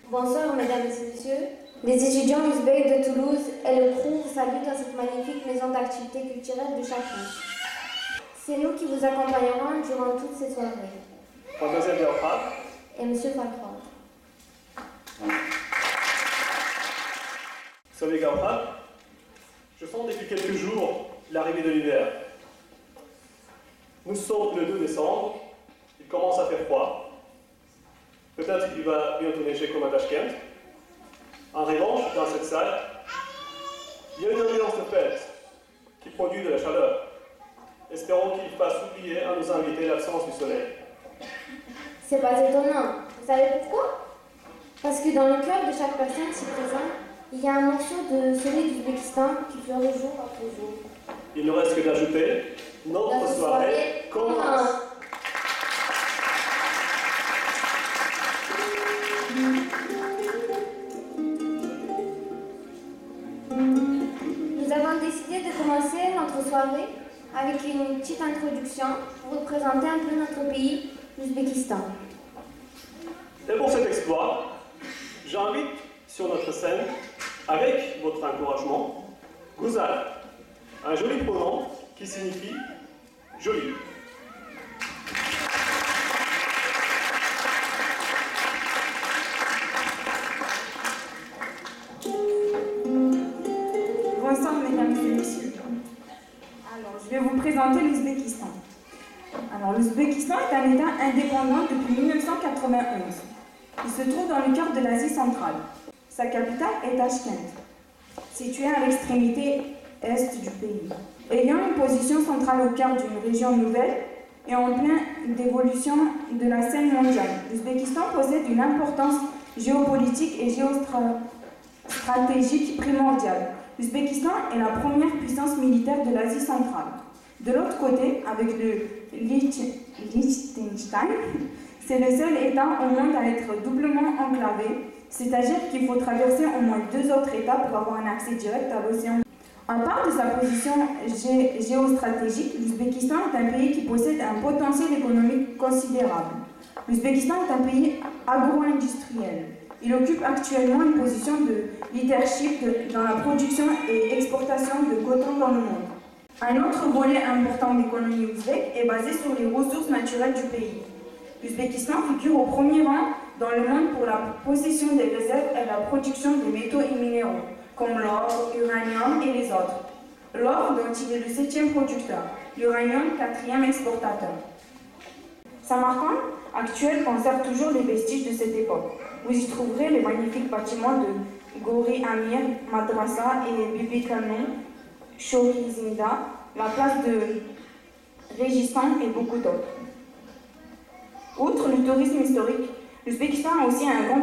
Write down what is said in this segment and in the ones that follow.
Bonsoir mesdames et messieurs. Les étudiants ouzbeks de Toulouse et le crew vous saluent dans cette magnifique maison d'activité culturelle de chacun. C'est nous qui vous accompagnerons durant toutes ces soirées. Et monsieur Falcon. Savez Gauprat, je sens depuis quelques jours l'arrivée de l'hiver. Nous sommes le 2 décembre, il commence à faire froid. Peut-être qu'il va bientôt neiger comme à Tashkent. En revanche, dans cette salle, il y a une ambiance de fête qui produit de la chaleur. Espérons qu'il fasse oublier à nos invités l'absence du soleil. C'est pas étonnant. Vous savez pourquoi? Parce que dans le cœur de chaque personne ici présente, il y a un morceau de celui d'Ouzbékistan qui fleurit jour après jour. Il ne reste que d'ajouter, notre soirée commence. Nous avons décidé de commencer notre soirée avec une petite introduction pour vous présenter un peu notre pays, l'Ouzbékistan. Et pour cet exploit, j'invite sur notre scène, avec votre encouragement, Gouzal, un joli pronom qui signifie joli. Bonsoir mesdames et messieurs. Alors, je vais vous présenter l'Ouzbékistan. Alors, l'Ouzbékistan est un État indépendant depuis 1991. Il se trouve dans le cœur de l'Asie centrale. Sa capitale est Tashkent, située à l'extrémité est du pays. Ayant une position centrale au cœur d'une région nouvelle et en pleine évolution de la scène mondiale, l'Ouzbékistan possède une importance géopolitique et géostratégique primordiale. L'Ouzbékistan est la première puissance militaire de l'Asie centrale. De l'autre côté, avec le Liechtenstein, c'est le seul État au monde à être doublement enclavé, c'est-à-dire qu'il faut traverser au moins 2 autres États pour avoir un accès direct à l'océan. En part de sa position géostratégique, l'Ouzbékistan est un pays qui possède un potentiel économique considérable. L'Ouzbékistan est un pays agro-industriel. Il occupe actuellement une position de leadership dans la production et exportation de coton dans le monde. Un autre volet important de l'économie ouzbèque est basé sur les ressources naturelles du pays. L'Ouzbékistan figure au premier rang dans le monde pour la possession des réserves et la production des métaux et minéraux, comme l'or, l'uranium et les autres. L'or, dont il est le 7e producteur, l'uranium, 4e exportateur. Samarkand, actuel, conserve toujours les vestiges de cette époque. Vous y trouverez les magnifiques bâtiments de Gori Amir, Madrasa et Bibi Kanon, Shori Zinda, la place de Régistan et beaucoup d'autres. Outre le tourisme historique, l'Ouzbékistan a aussi un grand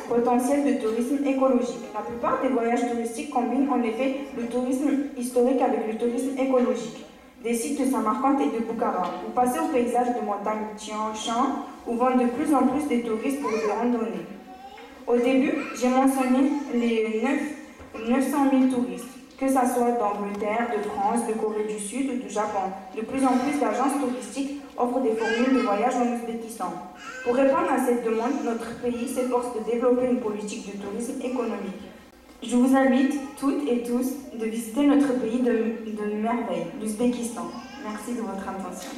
potentiel de tourisme écologique. La plupart des voyages touristiques combinent en effet le tourisme historique avec le tourisme écologique. Des sites de Samarkand et de Bukhara. Vous passez au paysage de montagne Tian Shan, où vont de plus en plus des touristes pour des randonnées. Au début, j'ai mentionné les 900 000 touristes, que ce soit d'Angleterre, de France, de Corée du Sud ou du Japon. De plus en plus d'agences touristiques offrent des formules de voyage en Ouzbékistan. Pour répondre à cette demande, notre pays s'efforce de développer une politique de tourisme économique. Je vous invite toutes et tous de visiter notre pays de merveille, l'Ouzbékistan. Merci de votre attention.